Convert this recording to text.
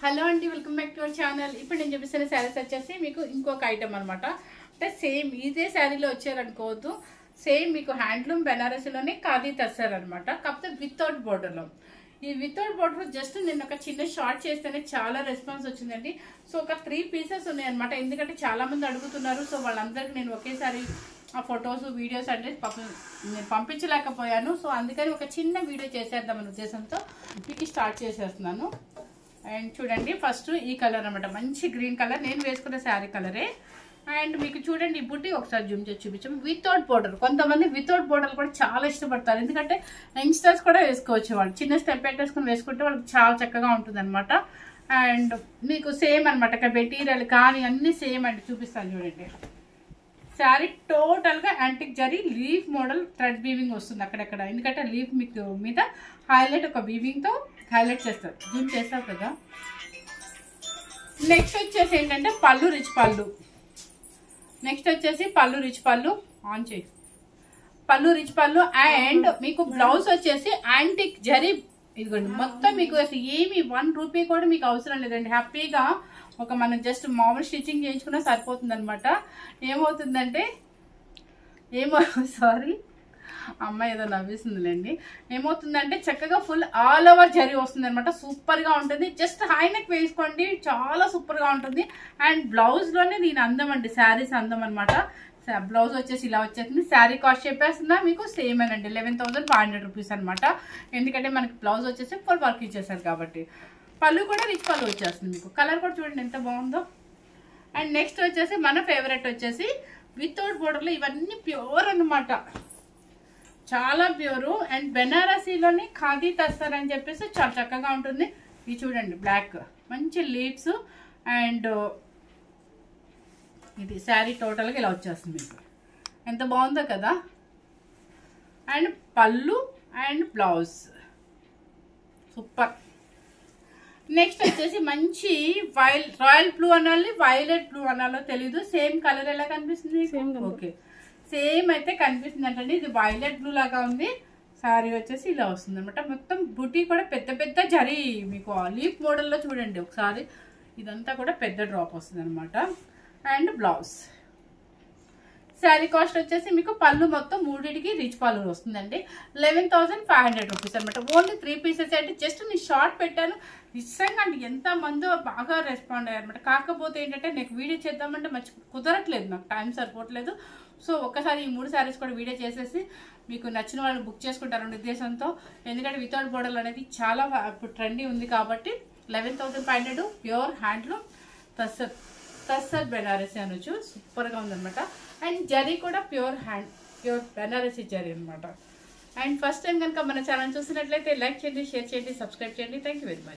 Hello అండి, welcome back to our channel. ఇప్పుడు నేను చూపిస్తున్న శారీస్ వచ్చేసి మీకు ఇంకొక ఐటమ్ అనమాట. అంటే సేమ్ ఇదే శారీలో వచ్చారనుకోవద్దు, సేమ్ మీకు హ్యాండ్లూమ్ బెనారసీలోనే ఖాదీ తెస్తారనమాట. కాకపోతే వితౌట్ బోర్డర్లో. ఈ వితౌట్ బోర్డర్ జస్ట్ నేను ఒక చిన్న షార్ట్ చేస్తేనే చాలా రెస్పాన్స్ వచ్చిందండి. సో ఒక 3 పీసెస్ ఉన్నాయన్నమాట. ఎందుకంటే చాలా మంది అడుగుతున్నారు. సో వాళ్ళందరికీ నేను ఒకేసారి ఆ ఫొటోస్ వీడియోస్ అంటే నేను పంపించలేకపోయాను. సో అందుకని ఒక చిన్న వీడియో చేసేద్దామనే ఉద్దేశంతో మీకు స్టార్ట్ చేసేస్తున్నాను. అండ్ చూడండి, ఫస్ట్ ఈ కలర్ అనమాట, మంచి గ్రీన్ కలర్, నేను వేసుకున్న శారీ కలరే. అండ్ మీకు చూడండి ఈ బుట్టి ఒకసారి జూమ్ చేసి చూపించాము. వితౌట్ బోర్డర్, కొంతమంది వితౌట్ బోర్డర్ కూడా చాలా ఇష్టపడతారు. ఎందుకంటే యంగ్స్టర్స్ కూడా వేసుకోవచ్చు, వాళ్ళు చిన్న స్టెప్ పెట్టేసుకుని వేసుకుంటే వాళ్ళకి చాలా చక్కగా ఉంటుంది అనమాట. అండ్ మీకు సేమ్ అనమాట, ఇక్కడ మెటీరియల్ కానీ అన్ని సేమ్ అండి. చూపిస్తాను చూడండి. శారీ టోటల్గా antique zari leaf model thread weaving వస్తుంది అక్కడక్కడ. ఎందుకంటే లీఫ్ మీకు మీద హైలైట్ ఒక వీవింగ్తో హైలైట్ చేస్తారు. జూమ్ చేస్తారు కదా. నెక్స్ట్ వచ్చేసి ఏంటంటే పళ్ళు రిచ్ పళ్ళు. నెక్స్ట్ వచ్చేసి పళ్ళు రిచ్ పళ్ళు ఆన్ చేయి. పళ్ళు రిచ్ పళ్ళు అండ్ మీకు బ్లౌజ్ వచ్చేసి యాంటిక్ జరీ. ఇదిగోండి మొత్తం మీకు అసలు ఏమి 1 రూపీ కూడా మీకు అవసరం లేదండి. హ్యాపీగా ఒక మనం జస్ట్ మామూలు స్టిచ్చింగ్ చేయించుకున్నా సరిపోతుంది అనమాట. ఏమవుతుందంటే సారీ అమ్మాయి ఏదో నవ్విస్తుందిలేండి. ఏమవుతుందంటే చక్కగా ఫుల్ ఆల్ ఓవర్ జరీ వస్తుంది అనమాట. సూపర్గా ఉంటుంది. జస్ట్ హై నెక్ వేసుకోండి, చాలా సూపర్గా ఉంటుంది. అండ్ బ్లౌజ్లోనే దీని అందం అండి, శారీస్ అందం అనమాట. బ్లౌజ్ వచ్చేసి ఇలా వచ్చేసింది. శారీ కాస్ట్ చెప్పేస్తున్నా మీకు సేమ్ అండి, 11,500 రూపీస్ అనమాట. ఎందుకంటే మనకి బ్లౌజ్ వచ్చేసి ఫుల్ వర్క్ ఇచ్చేసారు కాబట్టి. పళ్ళు కూడా రిచ్ పళ్ళు వచ్చేస్తుంది. మీకు కలర్ కూడా చూడండి ఎంత బాగుందో. అండ్ నెక్స్ట్ వచ్చేసి మన ఫేవరెట్ వచ్చేసి వితౌట్ బోర్డర్లో ఇవన్నీ ప్యూర్ అనమాట, చాలా ప్యూరు. అండ్ బెనారసీలోని ఖాదీ తెస్తారని చెప్పేసి చాలా చక్కగా ఉంటుంది. ఇది చూడండి బ్లాక్, మంచి లీవ్స్. అండ్ ఇది శారీ టోటల్గా ఇలా వచ్చేస్తుంది మీకు, ఎంత బాగుందో కదా. అండ్ పళ్ళు అండ్ బ్లౌజ్ సూపర్. నెక్స్ట్ వచ్చేసి మంచి రాయల్ బ్లూ అనాలి, వైలెట్ బ్లూ అనాలో తెలీదు. సేమ్ కలర్ ఎలా కనిపిస్తుంది? ఓకే, సేమ్ అయితే కనిపిస్తుంది అంటే ఇది వైలెట్ బ్లూ లాగా ఉంది. శారీ వచ్చేసి ఇలా వస్తుంది అనమాట. మొత్తం బుటీ కూడా పెద్ద పెద్ద జరీ మీకు లీఫ్ మోడల్లో చూడండి ఒకసారి. ఇదంతా కూడా పెద్ద డ్రాప్ వస్తుంది అనమాట. అండ్ బ్లౌజ్ శారీ కాస్ట్ వచ్చేసి మీకు పళ్ళు మొత్తం మూడింటికి రిచ్ పళ్ళు వస్తుందండి. 11,500 రూపీస్ అనమాట. ఓన్లీ 3 పీసెస్ అంటే జస్ట్ నేను షార్ట్ పెట్టాను. నిజంగా అంటే ఎంత మందో బాగా రెస్పాండ్ అయ్యారనమాట. కాకపోతే ఏంటంటే నాకు వీడియో చేద్దామంటే కుదరట్లేదు, నాకు టైం సరిపోవట్లేదు. సో ఒక్కసారి ఈ 3 శారీస్ కూడా వీడియో చేసేసి మీకు నచ్చిన వాళ్ళు బుక్ చేసుకుంటారనే ఉద్దేశంతో. ఎందుకంటే వితౌట్ బోర్డర్ అనేది చాలా ఇప్పుడు ట్రెండీ ఉంది కాబట్టి 11,500 ప్యూర్ హ్యాండ్లూమ్ తస్సర్ బెనారసీ అనొచ్చు. సూపర్గా ఉందనమాట. అండ్ జరీ కూడా ప్యూర్ బెనారసీ జరీ అనమాట. అండ్ ఫస్ట్ టైం కనుక మన ఛానల్ చూసినట్లయితే లైక్ చేయండి, షేర్ చేయండి, సబ్స్క్రైబ్ చేయండి. Thank you very much.